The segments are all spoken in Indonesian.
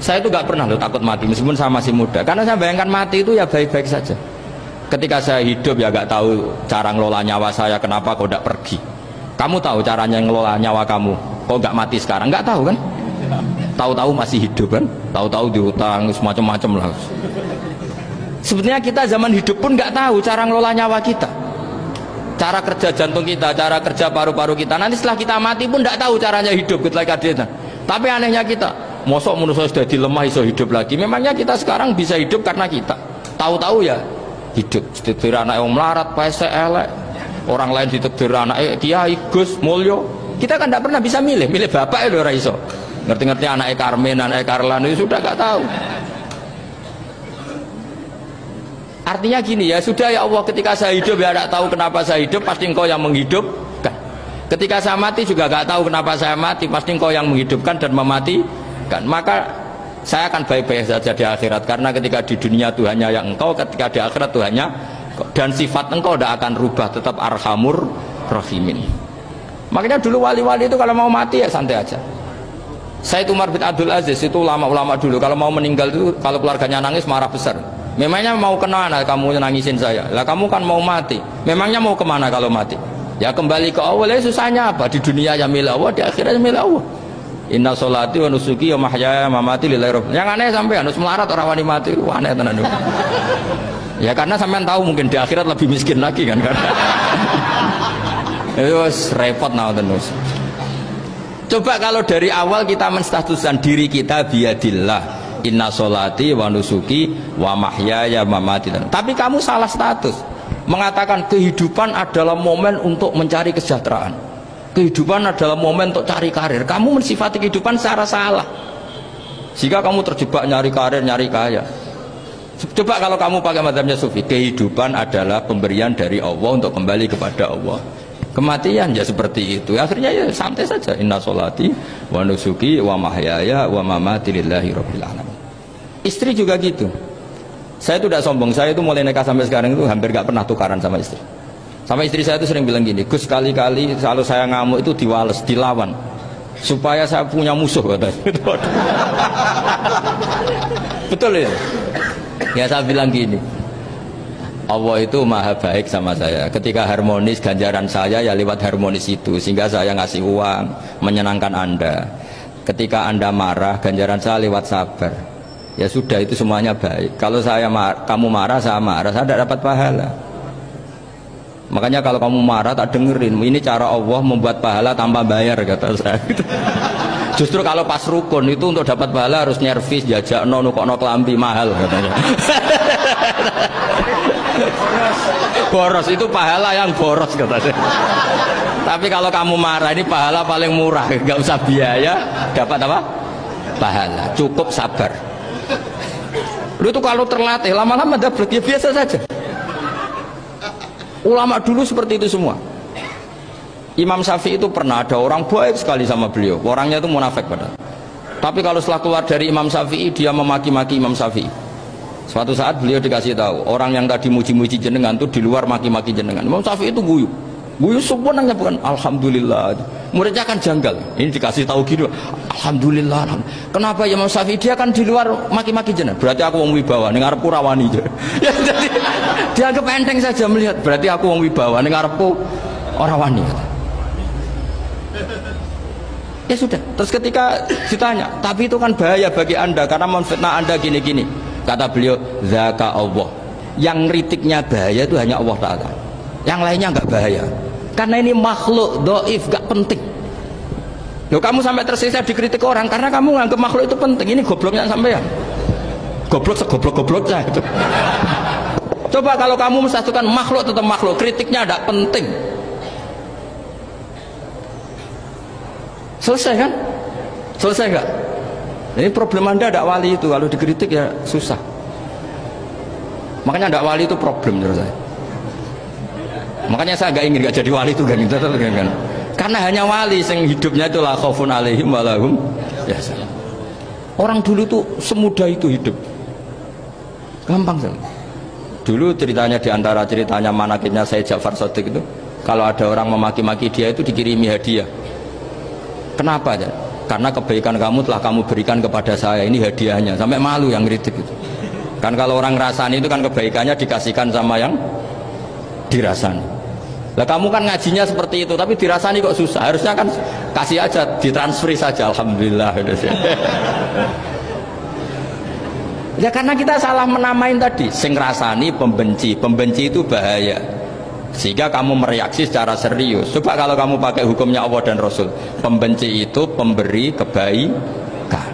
Saya itu nggak pernah loh takut mati meskipun saya masih muda, karena saya bayangkan mati itu ya baik-baik saja. Ketika saya hidup ya nggak tahu cara ngelola nyawa saya, kenapa kok nggak pergi? Kamu tahu caranya ngelola nyawa kamu, kok nggak mati sekarang? Nggak tahu kan? Tahu-tahu masih hidup kan? Tahu-tahu diutang semacam-macam lah. Sebetulnya kita zaman hidup pun nggak tahu cara ngelola nyawa kita, cara kerja jantung kita, cara kerja paru-paru kita. Nanti setelah kita mati pun nggak tahu caranya hidup ketika dia. Tapi anehnya kita, mosok manusia sudah dilemah iso hidup lagi. Memangnya kita sekarang bisa hidup karena kita tahu-tahu ya hidup. Ditekdir anak yang melarat, paese elek, orang lain ditekdir anak kiai Gus Mulyo. Kita kan tidak pernah bisa milih bapak itu ora iso. Ngerti-ngerti anak Karmen, anak Karlan itu sudah nggak tahu. Artinya gini ya, sudah ya Allah, ketika saya hidup ya tidak tahu kenapa saya hidup, pasti Engkau yang menghidupkan. Ketika saya mati juga nggak tahu kenapa saya mati, pasti Engkau yang menghidupkan dan mematikan. Maka saya akan baik-baik saja di akhirat, karena ketika di dunia Tuhannya yang Engkau, ketika di akhirat Tuhannya, dan sifat Engkau tidak akan rubah, tetap Arhamur Rahimin. Makanya dulu wali-wali itu kalau mau mati ya santai aja. Said Umar bin Abdul Aziz itu ulama-ulama dulu kalau mau meninggal itu, kalau keluarganya nangis marah besar. Memangnya mau kemana kamu nangisin saya? Lah kamu kan mau mati. Memangnya mau kemana kalau mati? Ya kembali ke Allah. Susahnya apa? Di dunia ya milik Allah, di akhirat ya milik Allah. Inna sholati wa nusuki wa mahyaya wa mamati lillahi rabbil. Yang aneh sampai harus melarat orang wani mati. Wah, aneh tenan. Ya karena sampean tahu mungkin di akhirat lebih miskin lagi kan. Terus repot nah terus. Coba kalau dari awal kita menstatuskan diri kita biadillah, inna sholati wa nusuki wa mahyaya wa mamati. Tapi kamu salah status, mengatakan kehidupan adalah momen untuk mencari kesejahteraan, kehidupan adalah momen untuk cari karir. Kamu mensifati kehidupan secara salah, jika kamu terjebak nyari karir, nyari kaya. Coba kalau kamu pakai mazhabnya Sufi, kehidupan adalah pemberian dari Allah untuk kembali kepada Allah. Kematian ya seperti itu. Akhirnya ya santai saja. Inna sholati wa nusuki wa mahyaya wa mamati lillahi rabbil alamin. Istri juga gitu. Saya itu tidak sombong. Saya itu mulai nikah sampai sekarang itu hampir gak pernah tukaran sama istri. Sama istri saya itu sering bilang gini, Gus, kali-kali kalau saya ngamuk itu diwales, dilawan, supaya saya punya musuh katanya. Betul ya? Ya saya bilang gini, Allah itu maha baik sama saya. Ketika harmonis, ganjaran saya ya lewat harmonis itu, sehingga saya ngasih uang menyenangkan Anda. Ketika Anda marah, ganjaran saya lewat sabar. Ya sudah, itu semuanya baik. Kalau kamu marah, saya tidak dapat pahala. Makanya kalau kamu marah tak dengerin. Ini cara Allah membuat pahala tanpa bayar, kata saya. Justru kalau pas rukun itu untuk dapat pahala harus nyervis, jajak nukokno kelambi mahal katanya. Boros itu pahala yang boros katanya. Tapi kalau kamu marah, ini pahala paling murah, nggak usah biaya, dapat apa? Pahala, cukup sabar. Lu itu kalau terlatih lama-lama dapat, ya biasa saja. Ulama dulu seperti itu semua. Imam Syafi'i itu pernah ada orang baik sekali sama beliau, orangnya itu munafik padahal. Tapi kalau setelah keluar dari Imam Syafi'i, dia memaki-maki Imam Syafi'i. Suatu saat beliau dikasih tahu, orang yang tadi muji-muji jenengan itu di luar maki-maki jenengan. Imam Syafi'i itu guyu sebenarnya bukan alhamdulillah. Muridnya kan janggal. Ini dikasih tahu gitu, alhamdulillah. Kenapa ya Imam Syafi'i? Dia kan di luar maki-maki jenengan. Berarti aku wong wibawa, ning ngarepku rawani. Ya jadi dianggap enteng saja melihat. Berarti aku wong wibawa, ning ngarepku ora wani. Ya sudah. Terus ketika ditanya, tapi itu kan bahaya bagi Anda karena memfitnah Anda gini-gini. Kata beliau, zaka Allah. Yang kritiknya bahaya itu hanya Allah Ta'ala. Yang lainnya enggak bahaya. Karena ini makhluk dhaif, enggak penting. Loh, kamu sampai tersiksa dikritik orang karena kamu nganggap makhluk itu penting. Ini gobloknya sampean. Goblok segoblok-gobloknya itu. Coba kalau kamu mensatukan makhluk tetap makhluk, kritiknya enggak penting. Selesai kan? Selesai enggak? Ini problem Anda ada wali itu, kalau dikritik ya susah. Makanya ada wali itu problem menurut saya. Makanya saya nggak ingin nggak jadi wali itu kan, karena hanya wali yang hidupnya itu la khaufun alaihim wa lahum yahzan. Orang dulu tuh semudah itu hidup, gampang sekali. Dulu ceritanya diantara ceritanya manakibnya Sayyid Ja'far Shadiq itu, kalau ada orang memaki-maki dia itu dikirimi hadiah. Kenapa ya? karena kebaikan kamu telah kamu berikan kepada saya, ini hadiahnya. Sampai malu yang kritik itu. Kan kalau orang ngerasani itu kan kebaikannya dikasihkan sama yang dirasani. Lah kamu kan ngajinya seperti itu, tapi dirasani kok susah. Harusnya kan kasih aja, ditransfer saja. Alhamdulillah. Ya karena kita salah menamain tadi. Sing rasani pembenci, pembenci itu bahaya. Sehingga kamu mereaksi secara serius. Coba kalau kamu pakai hukumnya Allah dan Rasul, pembenci itu pemberi kebaikan,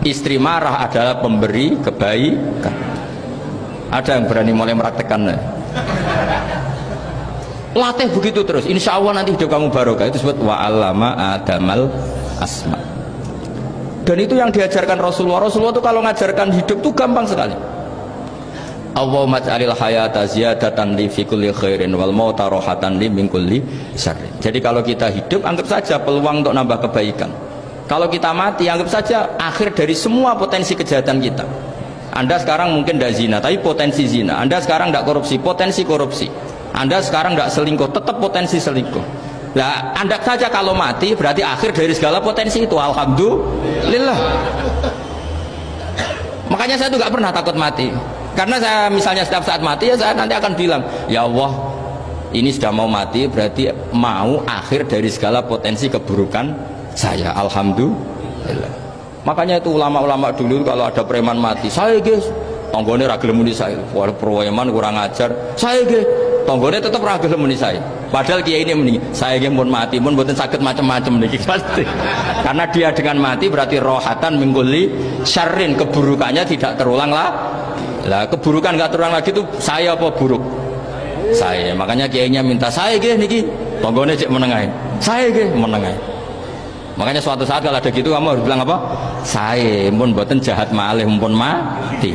istri marah adalah pemberi kebaikan. Ada yang berani mulai meraktekannya? Latih begitu terus, insya Allah nanti hidup kamu barokah. Itu disebut wa'allama adamal asma. Dan itu yang diajarkan Rasulullah. Rasulullah itu kalau ngajarkan hidup itu gampang sekali. Allahumma ja'alil hayata ziyadatan li fi kulli khairin wal mauta rohatan li min kulli syarrin. Jadi kalau kita hidup anggap saja peluang untuk nambah kebaikan. Kalau kita mati anggap saja akhir dari semua potensi kejahatan kita. Anda sekarang mungkin tidak zina tapi potensi zina. Anda sekarang tidak korupsi, potensi korupsi. Anda sekarang tidak selingkuh, tetap potensi selingkuh. Nah, Anda saja kalau mati berarti akhir dari segala potensi itu. Alhamdulillah. Makanya saya tuh nggak pernah takut mati. Karena saya misalnya setiap saat mati ya saya nanti akan bilang, ya Allah ini sudah mau mati berarti mau akhir dari segala potensi keburukan saya. Alhamdulillah. Makanya itu ulama-ulama dulu kalau ada preman mati, saya guys tonggone ra gelem muni saya. Wah preman kurang ajar. Saya guys tonggone tetap ra gelem muni saya. Padahal kiai ini muni, saya guys pun mati pun mboten sakit macam-macam niki pasti. Karena dia dengan mati berarti rohatan mingguli syarrin, keburukannya tidak terulang lah. Lah keburukan nggak terulang lagi itu saya apa buruk? Saya. Makanya kiainya minta saya gih niki, tonggone cek menengahin. Saya gih menengahin. Makanya suatu saat kalau ada gitu kamu harus bilang apa? Saya pun buatan jahat malih pun mati.